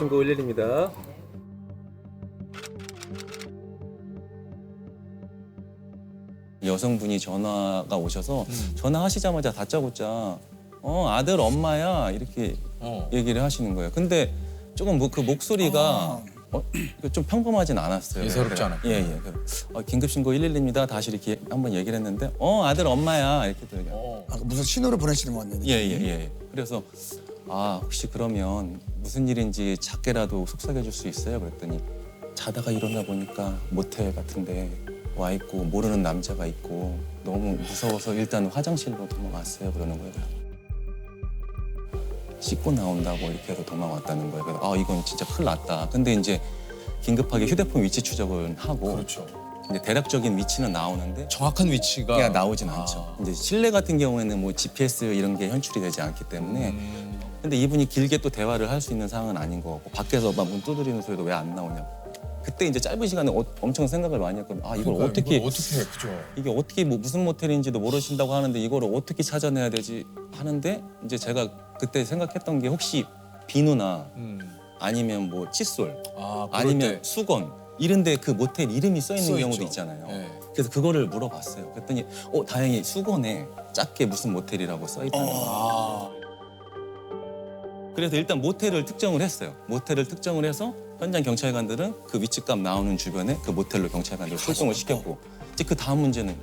긴급신고 112입니다. 여성분이 전화가 오셔서 전화하시자마자 다짜고짜 아들 엄마야 이렇게 얘기를 하시는 거예요. 근데 조금 그 목소리가 좀 평범하진 않았어요. 예사롭지 않아요. 예. 긴급신고 112입니다. 다시 이렇게 한번 얘기를 했는데 아들 엄마야 이렇게 들려요. 무슨 신호를 보내시는 것 같네요. 예. 그래서 혹시 그러면 무슨 일인지 작게라도 속삭여 줄 수 있어요? 그랬더니 자다가 일어나 보니까 모텔 같은데 와 있고 모르는 남자가 있고 너무 무서워서 일단 화장실로 도망왔어요. 그러는 거예요. 씻고 나온다고 이렇게 해서 도망왔다는 거예요. 그래서 이건 진짜 큰일 났다. 근데 이제 긴급하게 휴대폰 위치 추적을 하고 그렇죠. 이제 대략적인 위치는 나오는데 정확한 위치가 나오진 않죠. 이제 실내 같은 경우에는 뭐 GPS 이런 게 현출이 되지 않기 때문에 근데 이분이 길게 또 대화를 할 수 있는 상황은 아닌 것 같고 밖에서 막 문 두드리는 소리도 왜 안 나오냐고. 그때 이제 짧은 시간에 엄청 생각을 많이 했거든요. 이걸 그러니까 어떻게 이걸 어떻게 해, 그죠? 이게 어떻게 무슨 모텔인지도 모르신다고 하는데 이거를 어떻게 찾아내야 되지 하는데 이제 제가 그때 생각했던 게 혹시 비누나 아니면 뭐 칫솔 그럴 아니면 때. 수건 이런데 그 모텔 이름이 써 있는 써 경우도 있죠. 있잖아요. 네. 그래서 그거를 물어봤어요. 그랬더니 다행히 수건에 작게 무슨 모텔이라고 써 있다는 거예요. 그래서 일단 모텔을 특정을 했어요. 모텔을 특정을 해서 현장 경찰관들은 그 위치값 나오는 주변에 그 모텔로 경찰관들을 출동을 시켰고 이제 그 다음 문제는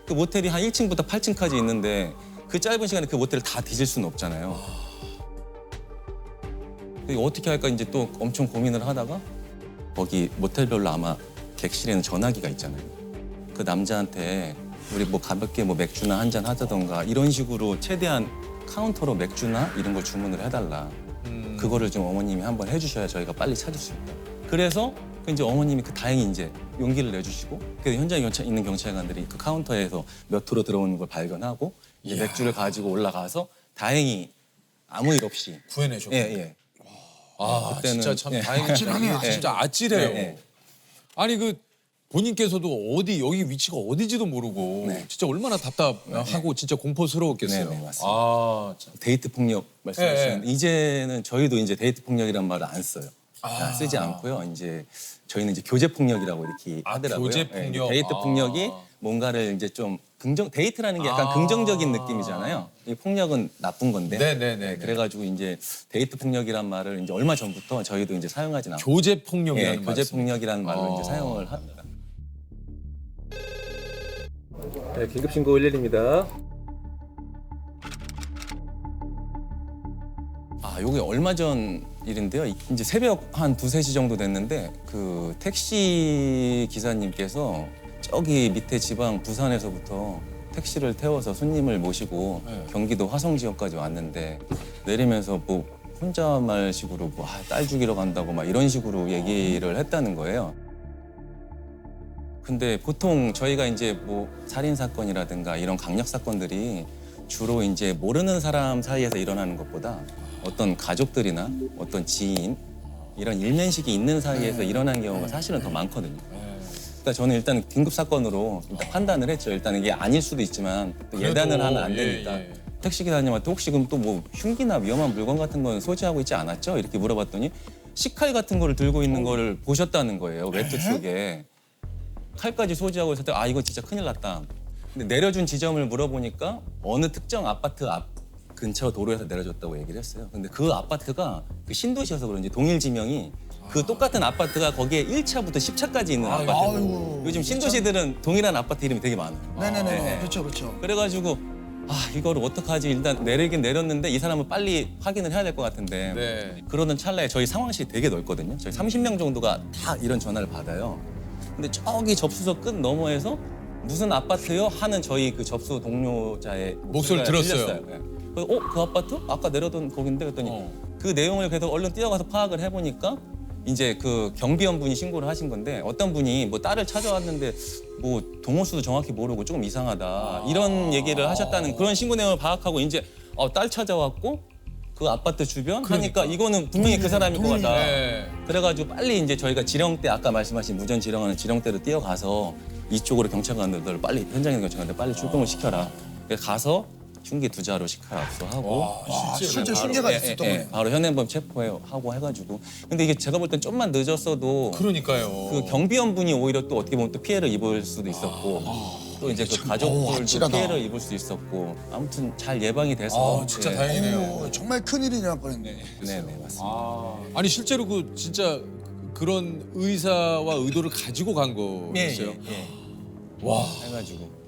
그 모텔이 한 1층부터 8층까지 있는데 그 짧은 시간에 그 모텔을 다 뒤질 수는 없잖아요. 이거 어떻게 할까 이제 또 엄청 고민을 하다가 거기 모텔별로 아마 객실에는 전화기가 있잖아요. 그 남자한테 우리 뭐 가볍게 뭐 맥주나 한잔 하자던가 이런 식으로 최대한 카운터로 맥주나 이런 걸 주문을 해달라. 그거를 좀 어머님이 한번 해주셔야 저희가 빨리 찾을 수 있다. 그래서 이제 어머님이 다행히 이제 용기를 내주시고 그래서 현장에 있는 경찰관들이 그 카운터에서 몇 호로 들어오는 걸 발견하고 이제 맥주를 가지고 올라가서 다행히 아무 일 없이 구해내셨고. 예. 그때는, 진짜 참 예. 다행이네요. 아찔하네요, 진짜 아찔해요. 예. 아니 본인께서도 여기 위치가 어디지도 모르고 네. 진짜 얼마나 답답하고 진짜 공포스러웠겠어요. 네, 맞습니다. 참. 데이트 폭력 말씀하시는 예. 이제는 저희도 이제 데이트 폭력이란 말을 안 써요. 쓰지 않고요. 이제 저희는 이제 교제 폭력이라고 이렇게 하더라고요. 교제 예, 이제 폭력. 데이트 폭력이 뭔가를 이제 좀 데이트라는 게 약간 긍정적인 느낌이잖아요. 이 폭력은 나쁜 건데. 네네네. 그래가지고 이제 데이트 폭력이란 말을 이제 얼마 전부터 저희도 이제 사용하진 않고. 교제 폭력이라는 교제 말씀. 폭력이라는 말로 이제 사용을 합니다. 네, 긴급신고 112입니다. 요게 얼마 전 일인데요. 이제 새벽 한 2-3시 정도 됐는데 그 택시 기사님께서 저기 밑에 지방 부산에서부터 택시를 태워서 손님을 모시고 경기도 화성 지역까지 왔는데 내리면서 뭐 혼잣말식으로 딸 죽이러 간다고 막 이런 식으로 얘기를 했다는 거예요. 근데 보통 저희가 이제 뭐 살인 사건이라든가 이런 강력 사건들이 주로 이제 모르는 사람 사이에서 일어나는 것보다 어떤 가족들이나 어떤 지인 이런 일면식이 있는 사이에서 일어나는 경우가 사실은 더 많거든요. 그러니까 저는 일단 긴급 사건으로 일단 판단을 했죠. 일단 이게 아닐 수도 있지만 또 예단을 하면 안 되니까 택시 기사님한테 혹시 그럼 또 뭐 흉기나 위험한 물건 같은 건 소지하고 있지 않았죠? 이렇게 물어봤더니 식칼 같은 거를 들고 있는 거를 보셨다는 거예요. 외투 쪽에 칼까지 소지하고 있을 때 이거 진짜 큰일 났다. 근데 내려준 지점을 물어보니까 어느 특정 아파트 앞 근처 도로에서 내려줬다고 얘기를 했어요. 근데 그 아파트가 그 신도시여서 그런지 동일 지명이 그 똑같은 아파트가 거기에 1차부터 10차까지 있는 아파트고 아이고, 요즘 신도시들은 동일한 아파트 이름이 되게 많아요. 네네네. 그렇죠. 그래가지고 이거를 어떡하지? 일단 내리긴 내렸는데 이 사람은 빨리 확인을 해야 될 것 같은데 네. 그러던 찰나에 저희 상황실이 되게 넓거든요. 저희 30명 정도가 다 이런 전화를 받아요. 근데 저기 접수소 끝 너머에서 무슨 아파트요? 하는 저희 그 접수 동료자의 목소리를 들었어요. 들렸어요. 네. 그래서 그 아파트? 아까 내려던 거긴데 그랬더니 그 내용을 계속 얼른 뛰어가서 파악을 해보니까 이제 그 경비원분이 신고를 하신 건데 어떤 분이 뭐 딸을 찾아왔는데 뭐 동호수도 정확히 모르고 조금 이상하다 이런 얘기를 하셨다는 그런 신고 내용을 파악하고 이제 딸 찾아왔고 그 아파트 주변 하니까 이거는 분명히 그 사람일 것 같다. 네. 그래가지고 빨리 이제 저희가 지령대 아까 말씀하신 무전 지령하는 지령대로 뛰어가서 이쪽으로 경찰관들 빨리 현장에 있는 경찰관들 빨리 출동을 시켜라. 그래서 가서 흉기 두자로 식칼 압수하고 실제 바로, 흉기가 예, 있었던 예, 거네요. 바로 현행범 체포하고 해가지고. 근데 이게 제가 볼 땐 좀만 늦었어도 그러니까요. 그 경비원분이 오히려 또 어떻게 보면 또 피해를 입을 수도 있었고 또 이제 그 가족들도 아찔하다. 피해를 입을 수 있었고 아무튼 잘 예방이 돼서 진짜 예. 다행이네요. 정말 큰일이 날 뻔했네. 네네 맞습니다. 아니 실제로 그 진짜 그런 의사와 의도를 가지고 간 거였어요. 와. 해가지고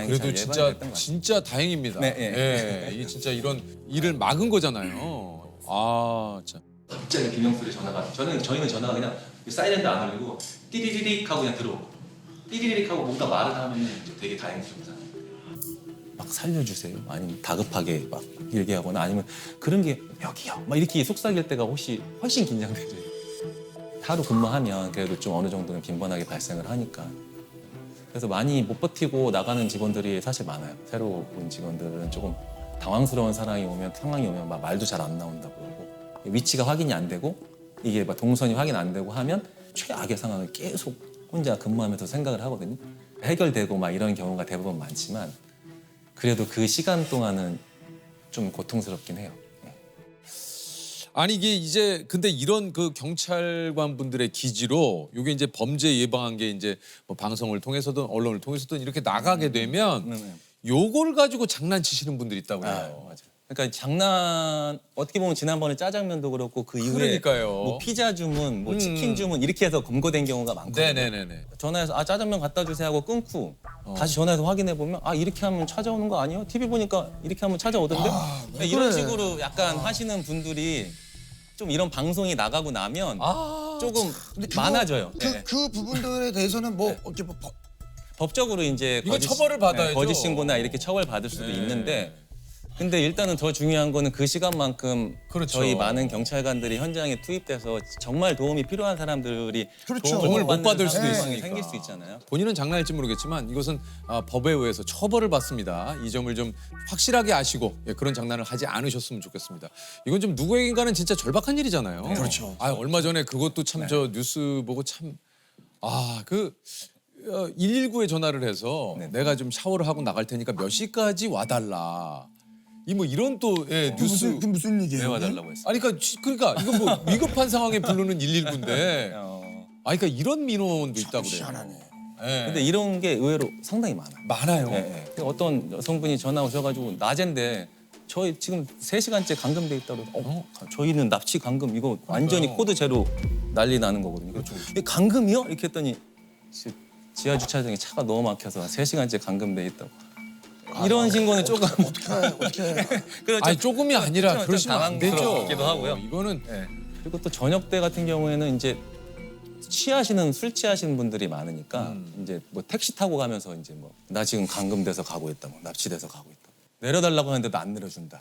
그래도 다행히 잘 예방이 진짜 됐던 것 같아요. 진짜 다행입니다. 네, 예. 이게 진짜 이런 일을 막은 거잖아요. 참. 갑자기 비명소리 전화가 저희는 전화가 그냥 사이렌도 안 울리고 띠리리릭 하고 그냥 들어오고 띠리리릭 하고 뭔가 말을 하면 되게 다행스럽다. 막 살려주세요. 아니면 다급하게 막 일게 하거나 아니면 그런 게 여기요. 막 이렇게 속삭일 때가 훨씬 긴장되죠. 하루 근무하면 그래도 좀 어느 정도는 빈번하게 발생을 하니까. 그래서 많이 못 버티고 나가는 직원들이 사실 많아요. 새로 온 직원들은 조금 당황스러운 상황이 오면 막 말도 잘 안 나온다고 그러고 위치가 확인이 안 되고 이게 막 동선이 확인 안 되고 하면 최악의 상황을 계속 혼자 근무하면서 생각을 하거든요. 해결되고 막 이런 경우가 대부분 많지만 그래도 그 시간 동안은 좀 고통스럽긴 해요. 아니 이게 이제 근데 이런 그 경찰관 분들의 기지로 이게 이제 범죄 예방한 게 이제 뭐 방송을 통해서든 언론을 통해서든 이렇게 나가게 되면 요걸 가지고 장난치시는 분들이 있다고 해요. 맞아요. 그러니까 어떻게 보면 지난번에 짜장면도 그렇고 그 이후에 그러니까요. 뭐 피자 주문, 뭐 치킨 주문 이렇게 해서 검거된 경우가 많거든요. 네네네네. 전화해서 짜장면 갖다 주세요 하고 끊고 다시 전화해서 확인해 보면 이렇게 하면 찾아오는 거 아니에요? TV 보니까 이렇게 하면 찾아오던데? 네, 이런 식으로 약간 하시는 분들이 좀 이런 방송이 나가고 나면 조금 많아져요. 그 부분들에 대해서는 뭐 어떻게 뭐 법적으로 이제 이거 처벌을 받아야죠. 거짓 신고나 이렇게 처벌 받을 수도 있는데 근데 일단은 더 중요한 거는 그 시간만큼 그렇죠. 저희 많은 경찰관들이 현장에 투입돼서 정말 도움이 필요한 사람들이 그렇죠. 도움을 못 받을 수도 상황이 있으니까. 생길 수 있잖아요. 본인은 장난일지 모르겠지만 이것은 법에 의해서 처벌을 받습니다. 이 점을 좀 확실하게 아시고 그런 장난을 하지 않으셨으면 좋겠습니다. 이건 좀 누구에겐가는 진짜 절박한 일이잖아요. 그렇죠. 얼마 전에 그것도 참 저 뉴스 보고 참 119에 전화를 해서 내가 좀 샤워를 하고 나갈 테니까 몇 시까지 와달라. 뭐 이런 또 뉴스. 그 무슨 얘기예요? 내와달라고 했어요. 아니 그러니까 이건 뭐 위급한 상황에 부르는 119인데. 그러니까 이런 민원도 있다고 그래요. 희한하네. 근데 이런 게 의외로 상당히 많아요. 많아요. 어떤 여성분이 전화 오셔가지고 낮인데 저희 지금 3시간째 감금돼 있다고 저희는 납치 감금 이거 완전히 코드 제로 난리 나는 거거든요. 이게 감금이요? 이렇게 했더니 지하 주차장에 차가 너무 막혀서 3시간째 감금돼 있다고. 이런 신고는 조금 어떻게 아니 조금이 아니라 그러시면 안 되죠. 당황스럽기도 하고요. 이거는 그리고 또 저녁 때 같은 경우에는 이제 술 취하시는 분들이 많으니까 이제 뭐 택시 타고 가면서 이제 뭐 나 지금 감금돼서 가고 있다, 뭐 납치돼서 가고 있다. 내려달라고 하는데도 안 내려준다.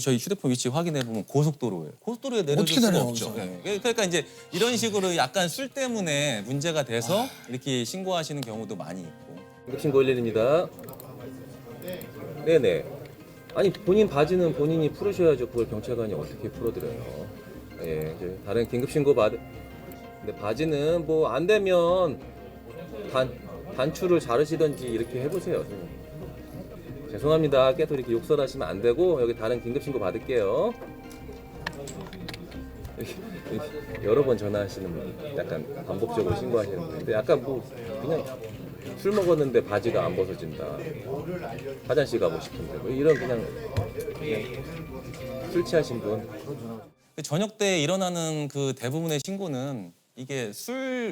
저희 휴대폰 위치 확인해 보면 고속도로예요. 고속도로에 내려줄 어떻게 수가 내려요, 없죠. 거기서? 그러니까 이제 이런 식으로 약간 술 때문에 문제가 돼서 이렇게 신고하시는 경우도 많이 있고. 긴급신고 119입니다. 네네. 아니 본인 바지는 본인이 풀으셔야죠. 그걸 경찰관이 어떻게 풀어드려요. 이제 다른 긴급신고 근데 바지는 뭐 안 되면 단추를 자르시던지 이렇게 해보세요. 죄송합니다. 계속 이렇게 욕설하시면 안 되고 여기 다른 긴급신고 받을게요. 여러 번 전화하시는 분, 약간 반복적으로 신고하시는 분인데 약간 뭐 그냥 술 먹었는데 바지가 안 벗어진다. 화장실 가고 싶은데 뭐 이런 그냥 술 취하신 분. 저녁 때 일어나는 그 대부분의 신고는 이게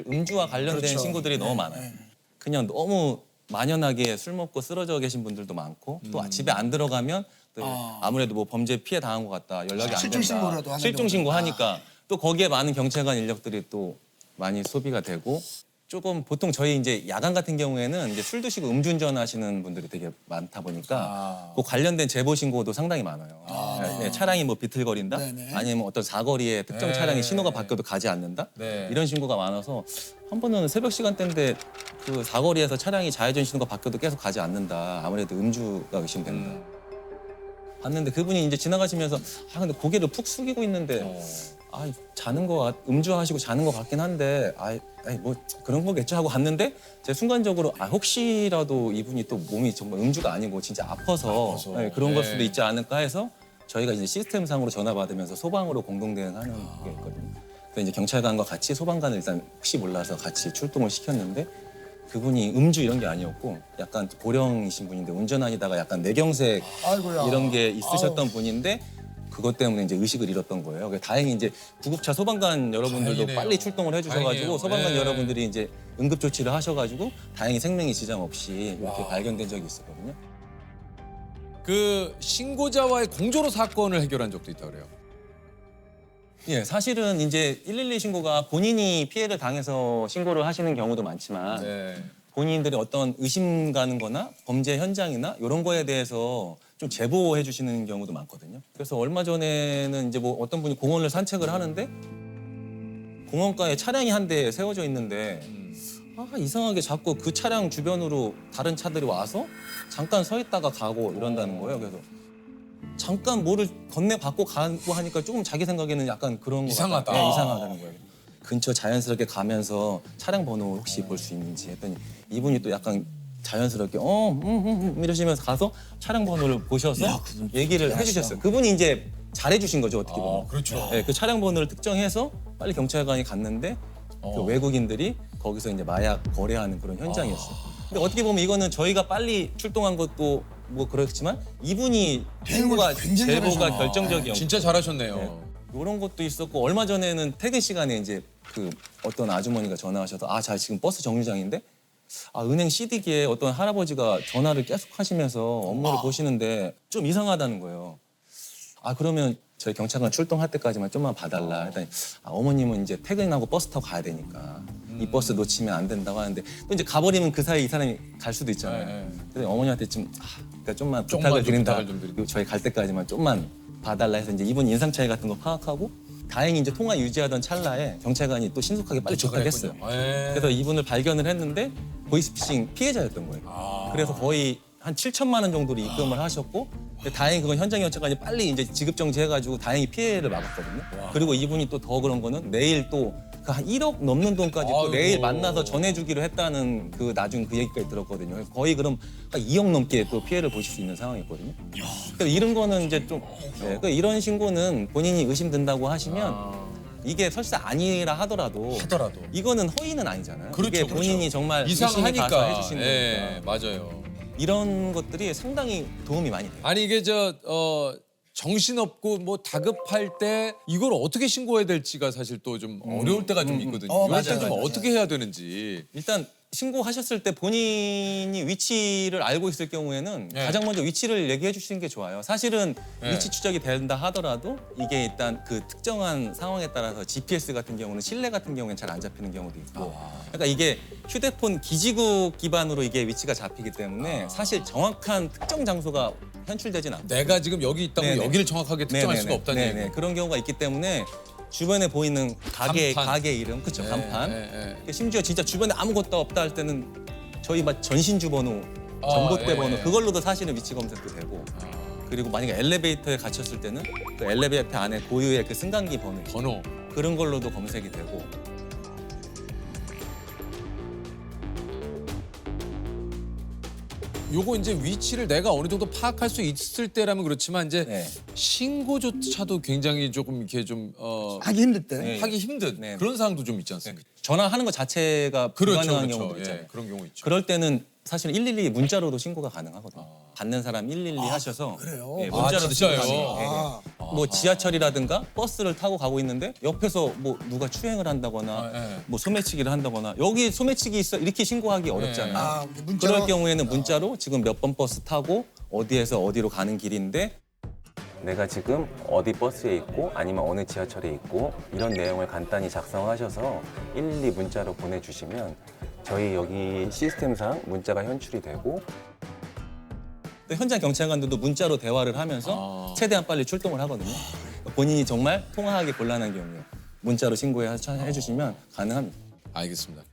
음주와 관련된 그렇죠. 신고들이 너무 많아요. 그냥 너무 만연하게 술 먹고 쓰러져 계신 분들도 많고 또 집에 안 들어가면 또 아무래도 뭐 범죄 피해 당한 것 같다, 연락이 안 실종 신고라도 된다. 하는 실종 경우도 신고하니까 또 거기에 많은 경찰관 인력들이 또 많이 소비가 되고 조금 보통 저희 이제 야간 같은 경우에는 이제 술 드시고 음주운전 하시는 분들이 되게 많다 보니까 그 관련된 제보 신고도 상당히 많아요. 차량이 뭐 비틀거린다, 네네. 아니면 어떤 사거리에 특정 차량이 신호가 바뀌어도 가지 않는다, 이런 신고가 많아서 한 번은 새벽 시간대인데 그 사거리에서 차량이 좌회전 신호가 바뀌어도 계속 가지 않는다. 아무래도 음주가 의심된다. 봤는데 그분이 이제 지나가시면서 근데 고개를 푹 숙이고 있는데 자는 음주하시고 자는 것 같긴 한데 뭐 그런 거겠죠 하고 갔는데 제가 순간적으로 혹시라도 이분이 또 몸이 정말 음주가 아니고 진짜 아파서 그런 걸 수도 있지 않을까 해서 저희가 이제 시스템상으로 전화 받으면서 소방으로 공동 대응하는 게 있거든요. 그래서 이제 경찰관과 같이 소방관을 일단 혹시 몰라서 같이 출동을 시켰는데 그분이 음주 이런 게 아니었고 약간 고령이신 분인데 운전하시다가 약간 뇌경색 아이고야. 이런 게 있으셨던 분인데 그것 때문에 이제 의식을 잃었던 거예요. 그래서 다행히 이제 구급차 소방관 여러분들도 다행이네요. 빨리 출동을 해주셔가지고 다행이에요. 소방관 네. 여러분들이 이제 응급 조치를 하셔가지고 다행히 생명에 지장 없이 이렇게 발견된 적이 있었거든요. 그 신고자와의 공조로 사건을 해결한 적도 있다 그래요. 예, 사실은 이제 112 신고가 본인이 피해를 당해서 신고를 하시는 경우도 많지만 네. 본인들이 어떤 의심 가는 거나 범죄 현장이나 이런 거에 대해서 좀 제보해 주시는 경우도 많거든요. 그래서 얼마 전에는 이제 뭐 어떤 분이 공원을 산책을 하는데 공원가에 차량이 한 대 세워져 있는데 이상하게 자꾸 그 차량 주변으로 다른 차들이 와서 잠깐 서 있다가 가고 이런다는 거예요. 그래서 잠깐 뭐를 건네받고 가고 하니까 조금 자기 생각에는 약간 그런 거 이상하다. 네, 이상하다는 거예요. 근처 자연스럽게 가면서 차량 번호 혹시 볼 수 있는지 했더니 이분이 또 약간 자연스럽게 이러시면서 가서 차량 번호를 보셔서 얘기를 해주셨어요. 그분이 이제 잘해주신 거죠 어떻게 보면. 그렇죠. 네, 그 차량 번호를 특정해서 빨리 경찰관이 갔는데 그 외국인들이 거기서 이제 마약 거래하는 그런 현장이었어요. 근데 어떻게 보면 이거는 저희가 빨리 출동한 것도 뭐 그렇지만 이분이 신고가 굉장히 제보가 잘하셨네. 결정적이었고 진짜 잘하셨네요. 이런 것도 있었고 얼마 전에는 퇴근 시간에 이제 그 어떤 아주머니가 전화하셔서 자 지금 버스 정류장인데 은행 CD기에 어떤 할아버지가 전화를 계속 하시면서 업무를 보시는데 좀 이상하다는 거예요. 그러면 저희 경찰관 출동할 때까지만 좀만 봐달라 했더니 어머님은 이제 퇴근하고 버스 타고 가야 되니까 이 버스 놓치면 안 된다고 하는데 또 이제 가버리면 그 사이 이 사람이 갈 수도 있잖아요. 네. 그래서 어머니한테 그러니까 좀만 좀만 부탁을 좀 드린다. 부탁을 좀 드리고. 저희 갈 때까지만 좀만 봐달라 해서 이제 이분 인상 차이 같은 거 파악하고 다행히 이제 통화 유지하던 찰나에 경찰관이 또 신속하게 빨리 도착했어요. 그래서 이분을 발견을 했는데 보이스피싱 피해자였던 거예요. 그래서 거의 한 7천만 원 정도를 입금을 하셨고 근데 다행히 그건 현장 경찰관이 빨리 이제 지급 정지해가지고 다행히 피해를 막았거든요. 그리고 이분이 또 더 그런 거는 내일 또 한 1억 넘는 돈까지 또 아이고. 내일 만나서 전해주기로 했다는 그 나중 그 얘기까지 들었거든요. 그래서 거의 그럼 2억 넘게 또 피해를 보실 수 있는 상황이었거든요. 그래서 이런 거는 이제 좀 이런 신고는 본인이 의심된다고 하시면 이게 설사 아니라 하더라도 이거는 허위는 아니잖아요. 그렇죠, 이게 본인이 그렇죠. 정말 의심이 가서 이상하니까. 해주신 예, 거니까 맞아요. 이런 것들이 상당히 도움이 많이 돼요. 아니 이게 정신없고 뭐 다급할 때 이걸 어떻게 신고해야 될지가 사실 또 좀 어려울 때가 좀 있거든요. 이럴 맞아요, 때 좀 맞아요. 어떻게 해야 되는지. 일단 신고하셨을 때 본인이 위치를 알고 있을 경우에는 네. 가장 먼저 위치를 얘기해 주시는 게 좋아요. 사실은 네. 위치 추적이 된다 하더라도 이게 일단 그 특정한 상황에 따라서 GPS 같은 경우는 실내 같은 경우는 잘 안 잡히는 경우도 있고 그러니까 이게 휴대폰 기지국 기반으로 이게 위치가 잡히기 때문에 사실 정확한 특정 장소가 현출되진 않고 내가 지금 여기 있다고 네네. 여기를 정확하게 특정할 수가 없다는 얘기예요. 그런 경우가 있기 때문에 주변에 보이는 간판. 가게 이름, 그쵸, 네, 간판. 네, 네. 심지어 진짜 주변에 아무것도 없다 할 때는 저희 막 전신주 번호, 전봇대 예, 번호 예. 그걸로도 사실은 위치 검색도 되고 그리고 만약에 엘리베이터에 갇혔을 때는 그 엘리베이터 안에 고유의 그 승강기 번호 그런 걸로도 검색이 되고 요거 이제 위치를 내가 어느 정도 파악할 수 있을 때라면 그렇지만 이제 네. 신고조차도 굉장히 조금 이렇게 좀 하기 힘들 때. 네. 하기 힘든 네. 그런 상황도 좀 있지 않습니까? 전화하는 것 자체가 불가능한 경우도 있잖아요. 예, 그런 경우 있죠. 그럴 때는 사실 112 문자로도 신고가 가능하거든요. 받는 사람 112 하셔서 그래요? 예, 문자로도 진짜요? 신고가 가능해요. 뭐 지하철이라든가 버스를 타고 가고 있는데 옆에서 뭐 누가 추행을 한다거나 예. 뭐 소매치기를 한다거나 여기 소매치기 있어 이렇게 신고하기 어렵잖아요. 문자로? 그럴 경우에는 문자로 지금 몇 번 버스 타고 어디에서 어디로 가는 길인데 내가 지금 어디 버스에 있고 아니면 어느 지하철에 있고 이런 내용을 간단히 작성하셔서 112 문자로 보내주시면 저희 여기 시스템상 문자가 현출이 되고 또 현장 경찰관들도 문자로 대화를 하면서 최대한 빨리 출동을 하거든요. 본인이 정말 통화하기 곤란한 경우에 문자로 신고해 주시면 가능합니다. 알겠습니다.